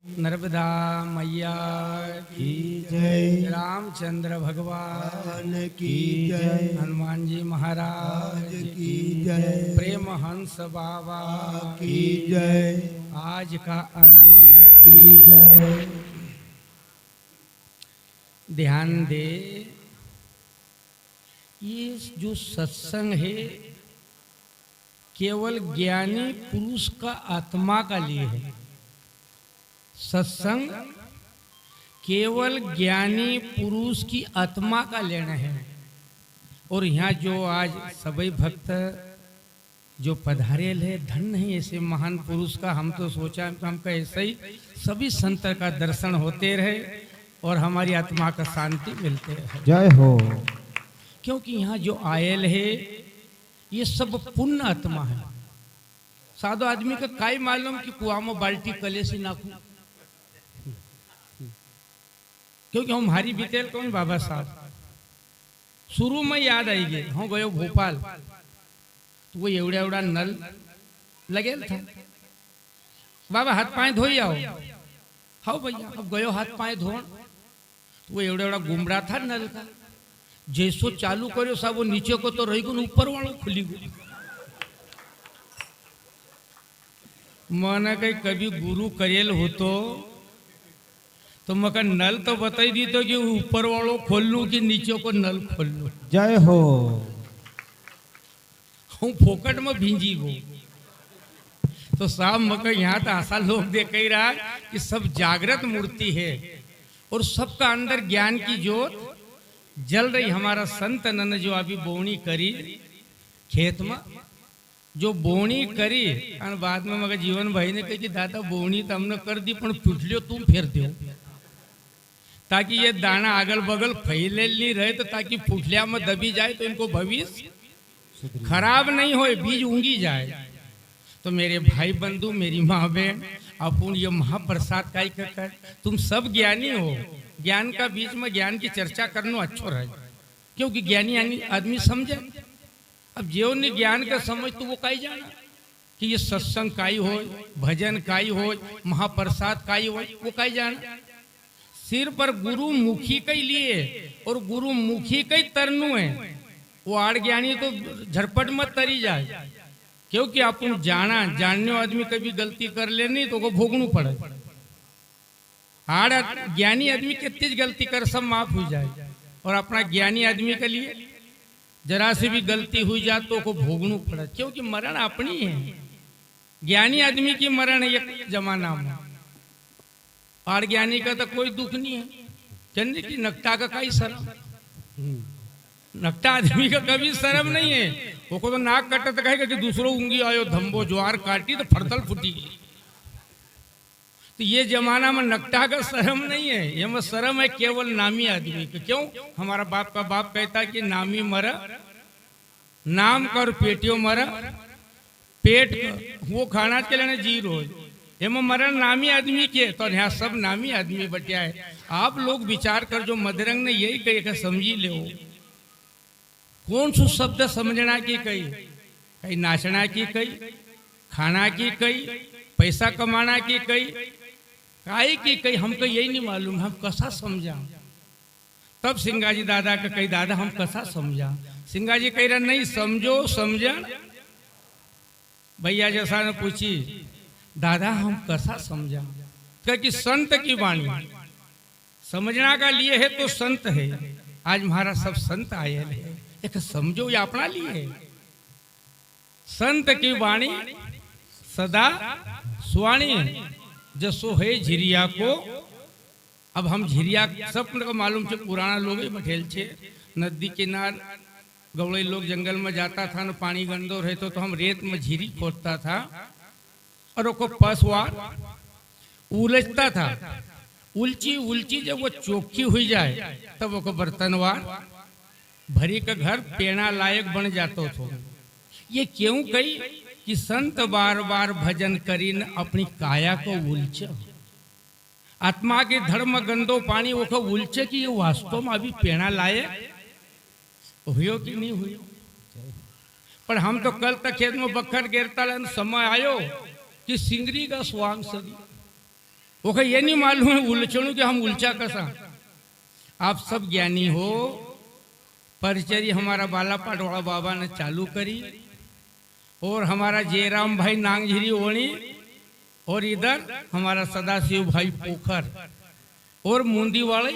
नर्मदा मैया की जय, रामचंद्र भगवान की जय, हनुमान जी महाराज की जय, प्रेम हंस बाबा की जय, आज का आनंद की जय। ध्यान दे। ये जो सत्संग है केवल ज्ञानी पुरुष का आत्मा का लिए है। सत्संग केवल ज्ञानी पुरुष की आत्मा का लेना है। और यहाँ जो आज सभी भक्त जो पधारेल है, धन है ऐसे महान पुरुष का। हम तो सोचा हमका ऐसे ही सभी संत का दर्शन होते रहे और हमारी आत्मा का शांति मिलते रहे। जय हो। क्योंकि यहाँ जो आयल है ये सब पुण्य आत्मा है। साधो आदमी का काई मालूम कि कुआ में बाल्टी कले से नाखू, क्योंकि हम हमारी बीतेल कौन बाबा साहब शुरू में याद आई गए। हम गयो भोपाल तो वो एवड़ा एवड़ा नल लगेल था। बाबा हाथ पाए धोई आओ। हाँ भैया अब गयो हाथ पाए धोन तो वो एवड़ा एवड़ा गुमरा था नल का। जैसो चालू करो साहब वो नीचे को तो रही गो, ऊपर वालों खुली गई। मन कहीं कभी गुरु करेल हो तो मका नल तो बताई दी तो कि ऊपर वालों खोल लूं कि नीचे को नल खोल लूं। जय हो। हूँ फोकट में भींजी गो तो साहब मका यहाँ तो ऐसा लोग देख ही रहा कि सब जागृत मूर्ति है और सबका अंदर ज्ञान की ज्योत जल रही। हमारा संत नन जो अभी बोवनी करी खेत में, जो बोवनी करी और बाद में मगर जीवन भाई ने कही कि दादा बोवनी तो हमने कर दी पण पिछलियो तुम फेर दो ताकि ये दाना अगल बगल फैले नहीं रहे, तो ताकि फुटलिया में दबी जाए तो इनको भविष्य खराब नहीं हो, बीज ऊंगी जाए। तो मेरे भाई बंधु, मेरी माँ बहन, अपुन ये महाप्रसाद का ही कहता है। तुम सब ज्ञानी हो, ज्ञान का बीच में ज्ञान की चर्चा करना अच्छा रहे, क्योंकि ज्ञानी आदमी समझे। अब जो ने ज्ञान का समझ तो वो काई जाना कि ये सत्संग काई हो, भजन काई हो, महाप्रसाद काई हो, वो काई जाना। सिर पर गुरु मुखी के लिए और गुरु मुखी के तरनु है। वो आड़ ज्ञानी तो झटपट मत तरी जाए, क्योंकि अपन जाना जानने आदमी कभी गलती कर लेनी तो को भोगनू पड़े। आड़ ज्ञानी आदमी कितनी गलती कर सब माफ हो जाए, और अपना ज्ञानी आदमी के लिए जरा से भी गलती हुई जाए तो को भोगनू पड़े, क्योंकि मरण अपनी है। ज्ञानी आदमी की मरण एक जमाना में, और ज्ञानी का तो कोई दुख नहीं है। चंद्र की नकटा का कई शर्म, नकटा आदमी का कभी शर्म नहीं है। वो को तो नाक कटा तो कहेगा कि दूसरों उंगी आयो धम्बो ज्वार काटी तो फड़तल फुटी। तो ये जमाना में नकटा का शर्म नहीं है, ये में शर्म है केवल नामी आदमी का। क्यों? हमारा बाप का बाप कहता है कि नामी मरा नाम का और पेटियो मरा पेट का, वो खाना के लेने जी रोज एम मरण नामी आदमी के। तो यहाँ सब नामी आदमी बटिया है। आप लोग विचार कर, जो मदरंग ने यही कही समझी ले, कौन सा शब्द समझना की कही, कहीं नाचना की कही, खाना की कही, पैसा कमाना की कही, काई की कही, हमको यही नहीं मालूम हम कैसा समझा। तब सिंगाजी दादा का कही, दादा हम कैसा समझा। सिंगाजी कह रहा नहीं समझो समझा। भैया जैसा ने पूछी, दादा हम कैसा समझा। कि संत की वाणी समझना का लिए है तो संत है। आज हमारा सब संत आए हैं, एक समझो या अपना लिए है। संत की वाणी सदा सुवाणी, जसो है झिरिया को। अब हम झिरिया सबको मालूम है, पुराना लोग बैठेल छे नदी किनार। गौड़े लोग जंगल में जाता था ना, पानी गंदो रहता तो हम रेत में झिरी खोदता था और उसको पसवार उलझता था। उलची उलची जब वो चौखी हुई जाए तब वो बर्तनवार भरी का घर पेना लायक बन जाता था। ये क्यों कही कि संत बार बार भजन करीन अपनी काया को उलझे। आत्मा के धर्म गंदो पानी वो को उलझे कि ये वास्तव में अभी पेना लायक हुयो कि नहीं हुयो। पर हम तो कल तक खेत में बखर गिरता समय आयो कि सिंगरी का स्वांग सदी वो ये नहीं मालूम है उलझणू कि हम उलझा कसा। आप सब ज्ञानी हो। परिचर्या हमारा बाला पाटवाड़ा बाबा ने चालू करी और हमारा जयराम भाई नांगझिरी ओणी और इधर हमारा सदाशिव भाई पोखर और मूंदी वाले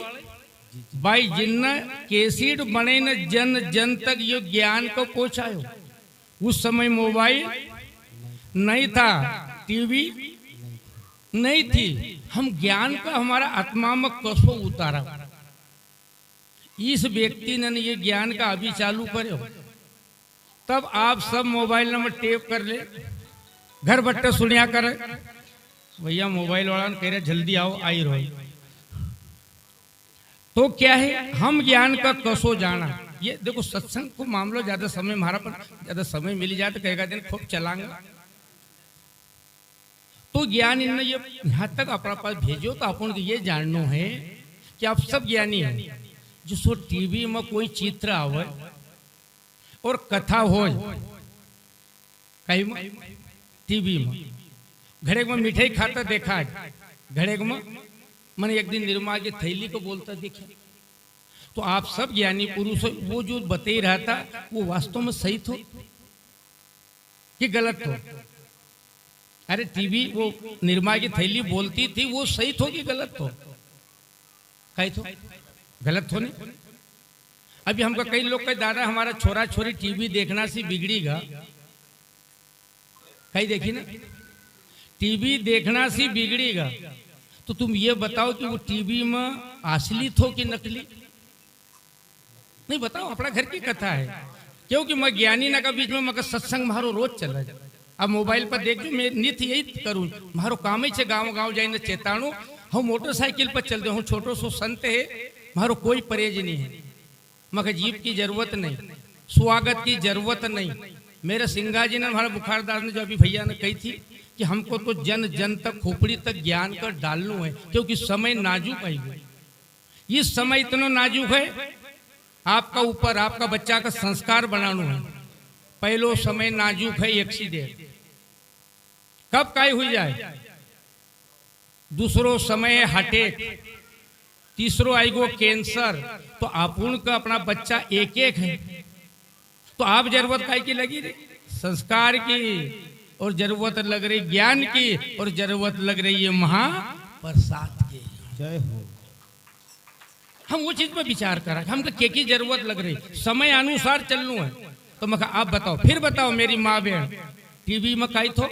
भाई जिनने कैसेट बने न जन जन तक ये ज्ञान को पहुंचायो। उस समय मोबाइल नहीं था, टीवी नहीं थी, हम ज्ञान का हमारा आत्मा में कसो उतारा। इस व्यक्ति ने ये ज्ञान का अभी चालू करे, तब आप सब मोबाइल नंबर टेप कर ले, घर बट्टे सुनिया करे। भैया मोबाइल वाला कह रहे जल्दी आओ, आई रहो। तो क्या है, हम ज्ञान का कसो जाना। ये देखो सत्संग को मामला ज्यादा समय हमारा पर ज्यादा समय मिल जाए तो कहेगा दिन खूब चलांगा। तो ज्ञान इन्हें ये यहाँ तक अपना पास भेजो तो अपन ये जानना है कि आप सब ज्ञानी हैं। जो सो टीवी में कोई चित्र आवे और कथा हो कहीं में टीवी में घड़े में मिठाई खाता देखा है, घड़े में मैंने एक दिन निर्मा की थैली को बोलता देखा। तो आप सब ज्ञानी पुरुष वो जो बता रहा था वो वास्तव में सही थो कि गलत थो? अरे टीवी वो निर्मा की थैली बोलती थी वो सही थो कि गलत थो? कही थो गलत थो नहीं। अभी हमको कई लोग कहे दादा हमारा छोरा छोरी टीवी देखना से बिगड़ेगा। कहीं देखी ना, टीवी देखना से बिगड़ेगा। तो तुम ये बताओ कि वो टीवी में असली थो कि नकली? नहीं बताओ, अपना घर की कथा है। क्योंकि मैं ज्ञानी ना का बीच में मगर सत्संग मारो रोज चला जाए। अब मोबाइल पर देख मैं नित्य यही करूं, मारो काम ही छे गाँव गाँव जाए चेताणु। हम मोटरसाइकिल पर चलते हूँ, छोटो सो संत है, मारो कोई परहेज नहीं है, मगर जीप की जरूरत नहीं, स्वागत की जरूरत नहीं। मेरे सिंगा जी ने हमारा बुखारदास ने जो अभी भैया ने कही थी कि हमको तो जन जन तक खोपड़ी तक ज्ञान कर डालना है, क्योंकि समय नाजुक आई है। ये समय इतना नाजुक है, आपका ऊपर आपका बच्चा का संस्कार बनाना है। पहलो समय नाजुक है, एक्सीडेंट कब काय हुई जाए। दूसरो समय हार्ट अटैक, तीसरो आएगो कैंसर। तो आपुन का अपना बच्चा एक एक है, तो आप जरूरत काय की लगी रही? संस्कार की, और जरूरत लग रही ज्ञान की, और जरूरत लग रही है महाप्रसाद की। जय हो। हम वो चीज पर विचार करा, हमको क्या जरूरत लग रही, समय अनुसार चलना है। तो मैं आप बताओ, फिर बताओ मेरी माँ बहन, टीवी में काई थो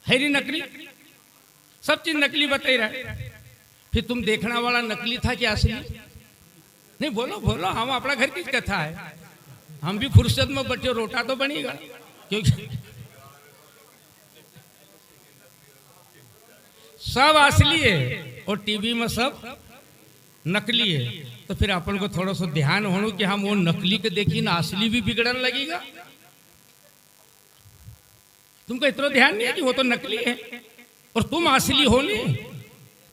हैरी नकली, सब चीज नकली बता रहा। फिर तुम देखना वाला नकली था कि असली? नहीं बोलो बोलो, हम अपना घर की कथा है। हम भी फुर्सत में बच्चे रोटा तो बनेगा, क्योंकि सब असली है और टीवी में सब नकली है। तो फिर अपन को थोड़ा सा ध्यान होना कि हम वो नकली के देखी ना असली भी बिगड़ने लगेगा। तुमको इतना ध्यान नहीं है कि वो तो नकली है और तुम असली हो नहीं,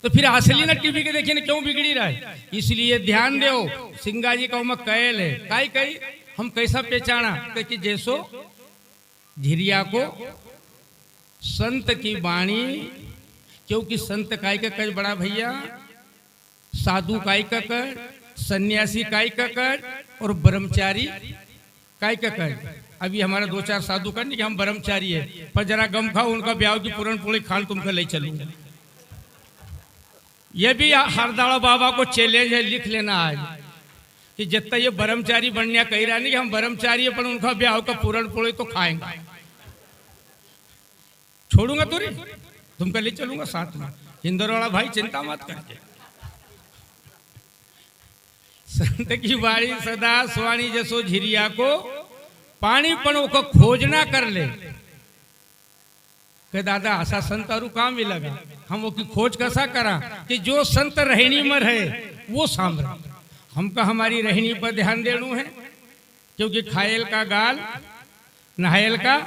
तो फिर असली ना टीवी के देखिए ना क्यों बिगड़ी रहा है? इसलिए ध्यान दो। सिंगा जी का उमक कैल है, काई कई हम कैसा पहचाना कि जैसो झिरिया को संत की वाणी, क्योंकि संत काय का कर बड़ा भैया, साधु काय का कर, सन्यासी काय का कर, और ब्रह्मचारी काय का कर। अभी हमारा दो चार साधु कर नहीं कि हम ब्रह्मचारी है, पर जरा गम खाओ उनका ब्याह की पूरण पूरी खान तुमको ले चलूंगा। ये भी हरदाड़ा बाबा को चैलेंज है, लिख लेना आज कि जितना ये ब्रह्मचारी बनने कह रहा नहीं कि हम ब्रह्मचारी है, पर उनका ब्याह का पूरण पूरी तो खाएंगे। छोड़ूंगा तो नहीं, तुमको ले चलूंगा साथ में। इंदौर वाला भाई चिंता मत करके। संत की बाड़ी सदा स्वाणी जसो झिरिया को पानी पणों को खोजना कर ले। कि दादा आशा संत और काम भी लगा, हम वो की खोज कैसा करा कि जो संत रहनी में रहे वो सामने। हमको हमारी रहनी पर ध्यान देना है, क्योंकि खायल का गाल नहायल का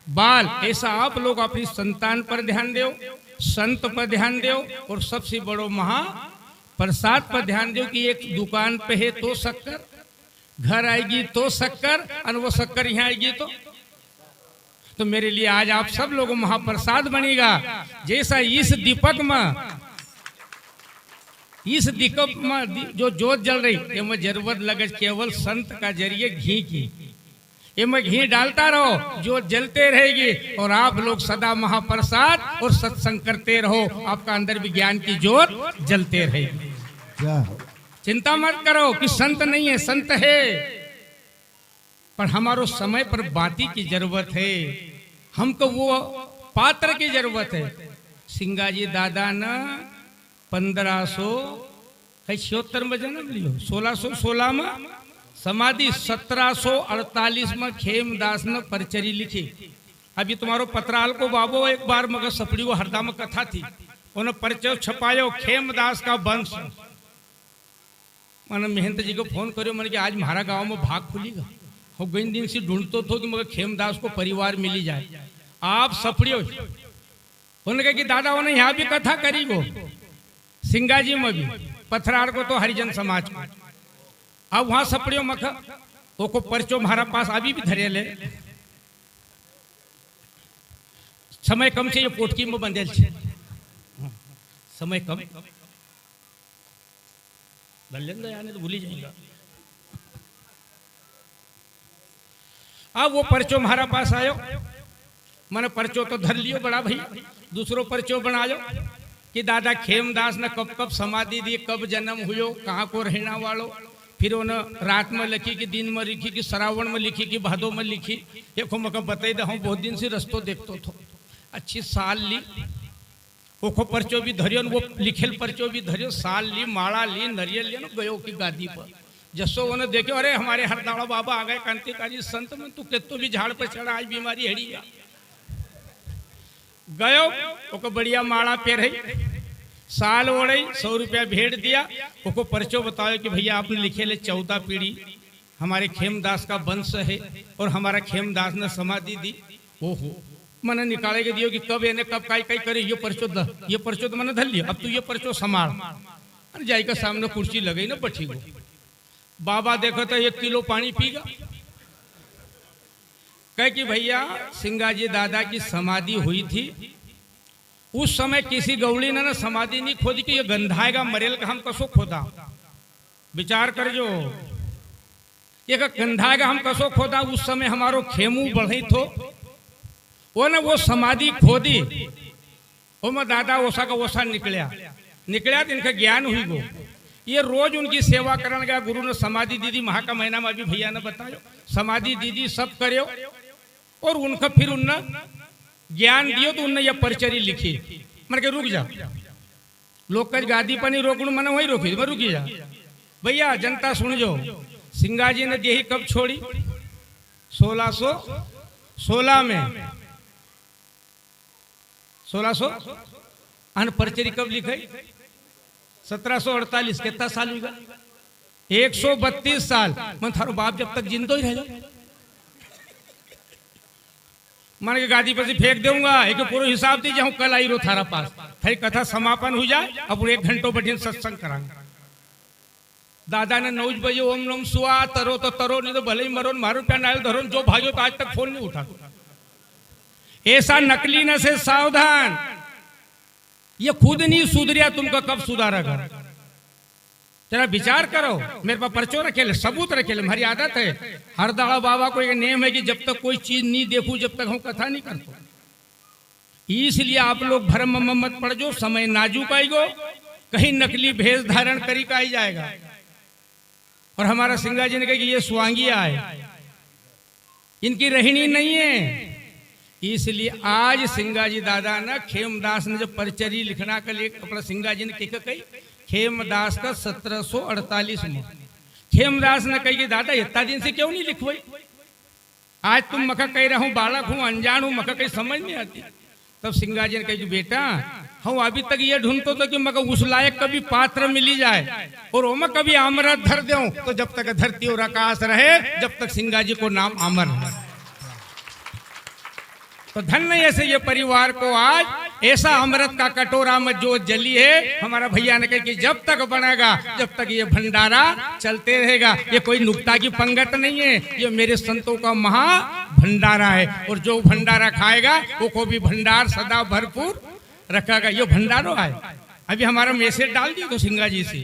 बाल। ऐसा आप लोग अपनी संतान पर ध्यान दो, संत पर ध्यान दो, और सबसे बड़ो महा प्रसाद पर ध्यान दो कि एक दुकान पे है तो शक्कर, घर आएगी तो शक्कर, और वो शक्कर यहाँ आएगी तो मेरे लिए आज आप सब लोगों महाप्रसाद बनेगा। जैसा इस दीपक में जो जोत जल रही एवं जरूरत लगे केवल संत का जरिए घी की, एवं घी डालता रहो, जोत जलते रहेगी और आप लोग सदा महाप्रसाद और सत्संग करते रहो, आपका अंदर भी ज्ञान की जोत जलते रहेगी। चिंता मत करो कि संत नहीं है, संत है, पर हमारो समय पर बाती की जरूरत है, हमको वो पात्र की जरूरत है। सिंगाजी दादा ने 1576 में जन्म लियो, 1616 में समाधि, 1748 में खेमदास ने परचरी लिखी। अभी तुम्हारो पत्राल को बाबो एक बार मगर सपड़ी वो हरदा में कथा थी, उन्हें परचय छपायो खेमदास का वंश। मैंने महंत जी को फोन करो, मैंने कि आज हमारा गांव में भाग खुलेगा। हो गई दिन से ढूंढतो तो कि मगर खेमदास को परिवार मिली जाए, आप सपड़ियो। उन्होंने कहा कि दादा उन्हें यहाँ भी कथा करी गो, सिंगाजी में भी, पथरार को तो हरिजन समाज को। अब वहां सपड़ियो मख ओको परचो हमारा पास अभी भी धरे ले, समय कम से ये पोटकी में बंधेल छे, समय कम बल्लेंगे यानी तो भूली जाएगा। अब वो परचो हमारा पास आयो, मैंने परचो तो धर लियो बड़ा भाई, दूसरो परचो बनायो कि दादा खेमदास ने कब कब समाधि दी, कब जन्म हुयो, कहाँ को रहना वालो। फिर उन्हें रात में लिखी कि दिन में लिखी कि श्रावण में लिखी कि भादो में लिखी। देखो मैं बताई दे, हम बहुत दिन से रस्तो देखतो थो, अच्छी साल ली, ओखो परचो भी धरियो, वो लिखेल परचो भी धरियो, साल ली, माला ली, नरियल लिया, गयो की गादी पर। जसो उन्हें देखो, अरे हमारे हरदाड़ा बाबा आ गए, क्रांतिकारी संत में तू कितो भी झाड़ पर चढ़ा, आज बीमारी हड़ी गया। गयो ओको बढ़िया माला पहरे, साल ओढ़ई, 100 रुपया भेंट दिया, ओको परचो बताओ कि भैया आपने लिखे ले 14 पीढ़ी हमारे खेमदास का वंश है और हमारा खेमदास ने समाधि दी। ओहो, मैंने निकाले के दियो कि कब इन्हें कब काई काई करे, ये परचो तो मैंने धर लिया, अब तू ये परचो संभाल। अरे जाई का सामने कुर्सी लगई ना बैठी गो, बाबा देखो तो 1 किलो पानी पीगा। कह कि भैया सिंगाजी दादा की समाधि हुई थी, उस समय किसी गौड़ी ने ना समाधि नहीं खोदी कि ये गंधाएगा मरेल का हम कसो खोदा। विचार कर जो ये गंधाएगा हम कसो खोदा, उस समय हमारो खेमू बढ़ई थो, वो ना वो समाधि खोदी, वो मैं दादा ओसा का ओसा निकलिया तो इनका ज्ञान हुई गो। ये रोज उनकी सेवा करने गया, गुरु ने समाधि दीदी महा का महीना में अभी भैया ने बतायो, समाधि दीदी सब करो और उनका फिर उनने ज्ञान दियो तो उनने ये परचरी लिखी। मन के रुक जा, लोग कज गादी पर नहीं रोकू, मैंने वही रोकी, मैं रुकी जा भैया, जनता सुन जो। सिंगाजी ने देही कब छोड़ी, 1616 में, 1600 अन परचरी कब लिखाई, 1748, कितना साल हुआ, 132 साल। मन थारो बाप जब तक जिंदो ही रहेगा, मान के गादी पर से फेंक दूंगा, एक पूरा हिसाब दीजिए, हूँ कल आई रो थारा पास, थारी कथा समापन हो जाए, अब 1 घंटों बैठे सत्संग करांगे। दादा ने 9 बजे ओम नम सुआ, तरो तो तरो, नहीं तो भले ही मरो, मारो क्या नायल धरो, जो भागो तो आज तक फोन नहीं उठा। ऐसा नकली न से सावधान, ये खुद नहीं सुधरिया, तुमको कब सुधारेगा। जरा विचार करो, मेरे पास परचो रखे ले, सबूत रखे ले, हमारी आदत है, हरदाड़ा बाबा को एक नेम है कि जब तक कोई चीज नहीं देखूं जब तक हम कथा नहीं करते। इसलिए आप लोग भ्रम में मत पड़ जो, समय नाजुक आएगो, कहीं नकली भेष धारण करी का ही जाएगा। और हमारा सिंगाजी ने कहा कि ये स्वांगिया है, इनकी रहनी नहीं है। इसलिए आज सिंगाजी दादा ने खेमदास ने जो परचरी लिखना के लिए अपना सिंगाजी ने क्या कही, खेमदास का 1748 में खेमदास ने कही कि दादा इतना दिन से क्यों नहीं लिखवाई, आज तुम मका कह रहा हूँ, बालक हूँ, अनजान हूँ, मका कहीं समझ नहीं आती। तब सिंगाजी ने कही बेटा हम अभी तक ये ढूंढते तो कि मका उस लायक कभी पात्र मिली जाए और ओमा कभी अमृत धर दूं, तो जब तक धरती और आकाश रहे, जब तक सिंगाजी को नाम अमर है। तो धन्य ऐसे ये परिवार को आज ऐसा अमृत का कटोरा में जो जली है, हमारा भैया ने कहा कि जब तक बनेगा जब तक ये भंडारा चलते रहेगा। ये कोई नुक्ता की पंगत नहीं है, ये मेरे संतों का महा भंडारा है। और जो भंडारा खाएगा वो को भी भंडार सदा भरपूर रखेगा। ये भंडारो है। अभी हमारा मैसेज डाल दिया तो सिंगा जी से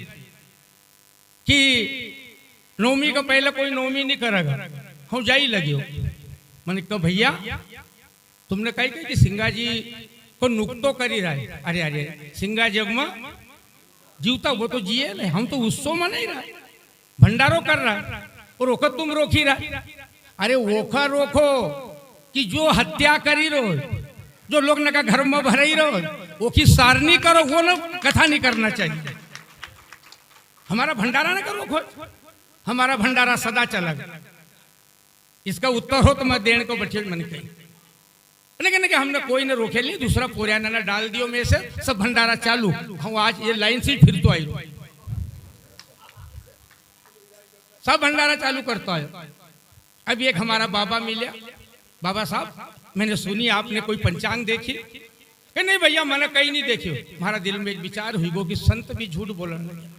कि नवमी का पहले कोई नवमी नहीं करेगा, हम जाई लगे हो। मैंने कहा भैया तुमने कही कि सिंगा जी को नुकतो करी रहा है। अरे अरे सिंगा जग में जीवता वो तो जिए नहीं, हम तो उत्सव में नहीं रहा, भंडारो कर रहा और रोको तुम रोकी रहा। अरे वोखा रोको कि जो हत्या करी रहो, जो लोग न का घर में भरई रहो, वो की सारनी करो, वो ना कथा नहीं करना चाहिए। हमारा भंडारा ना करो, हमारा भंडारा सदा चलेगा। इसका उत्तर हो तो मैं देने को बैठे मैंने कही, लेकिन कि हमने कोई ने रोके लिए, दूसरा पोरियाना डाल दियो में से सब भंडारा चालू। हम आज ये लाइन से फिर तो आई, सब भंडारा चालू करता है। अभी एक हमारा बाबा मिले, बाबा साहब मैंने सुनी आपने कोई पंचांग देखी? कि नहीं भैया मैंने कहीं नहीं देखी। हमारा दिल में एक विचार हुई गो कि संत भी झूठ बोलने लगे।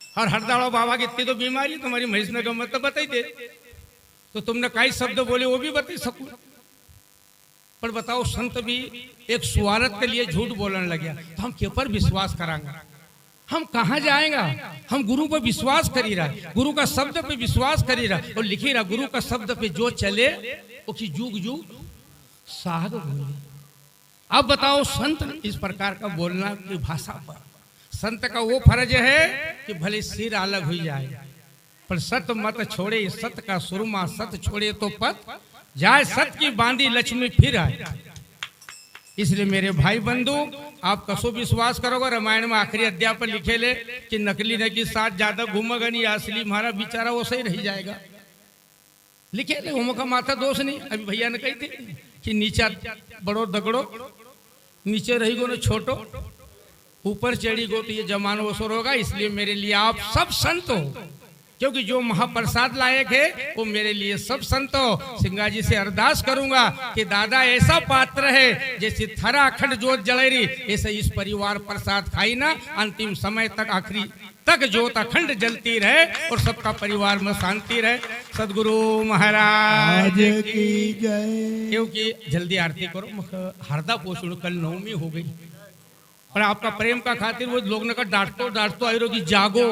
और हरदाड़ो बाबा की इतनी तो बीमारी तुम्हारी महिष ने गमत तो बताई दे, तो तुमने कई शब्द बोले वो भी बता सकूं। पर बताओ संत भी एक स्वार्थ के लिए झूठ बोलने लगे तो हम के पर विश्वास करांगे? हम कहाँ जाएगा? हम गुरु पर विश्वास करी रहा, गुरु का शब्द पे विश्वास करी रहा और लिखी रहा गुरु का शब्द पे जो चले वो की जुग जुग साग बोले। अब बताओ संत इस प्रकार का बोलना की भाषा पर संत का वो फर्ज है कि भले सिर अलग हो जाए पर सत मत छोड़े, सत का सुरमा सत छोड़े तो पत जाए, सत की बांधी लक्ष्मी फिर आए। इसलिए मेरे भाई बंधु आप कसो विश्वास करोगे, रामायण में आखिरी अध्याय पर लिखे ले कि नकली ने के साथ ज्यादा घूमेगा नहीं, असली हमारा बिचारा वो सही रह जाएगा। लिखे ले होमो का माथा दोष नहीं। अभी भैया ने कही थी कि नीचा बड़ो दगड़ो, नीचे रही गो न छोटो, ऊपर चढ़ी गो तो ये जमानो वसुर होगा। इसलिए मेरे लिए आप सब संत हो, क्योंकि जो महाप्रसाद लायक है वो मेरे लिए सब संत हो। सिंगा जी से अरदास करूंगा कि दादा ऐसा पात्र है जैसे थरा अखंड जोत जलेरी, ऐसे इस परिवार प्रसाद खाई ना अंतिम समय तक, आखिरी तक जोत अखंड जलती रहे और सबका परिवार में शांति रहे। सदगुरु महाराज की जय। क्योंकि जल्दी आरती करो, हरदा पोषण कल नवमी हो गई और आपका प्रेम का खातिर वो लोग ने कहा डांटतो आई रो कि जागो,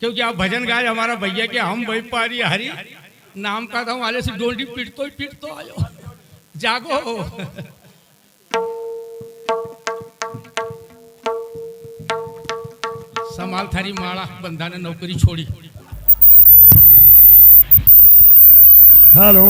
क्योंकि आप भजन गाए हमारा भैया के हम वही पारी हरी नाम का था वाले से डोंडी पीटतो आयो, जागो। समाल थारी माड़ा बंदा ने नौकरी छोड़ी। हेलो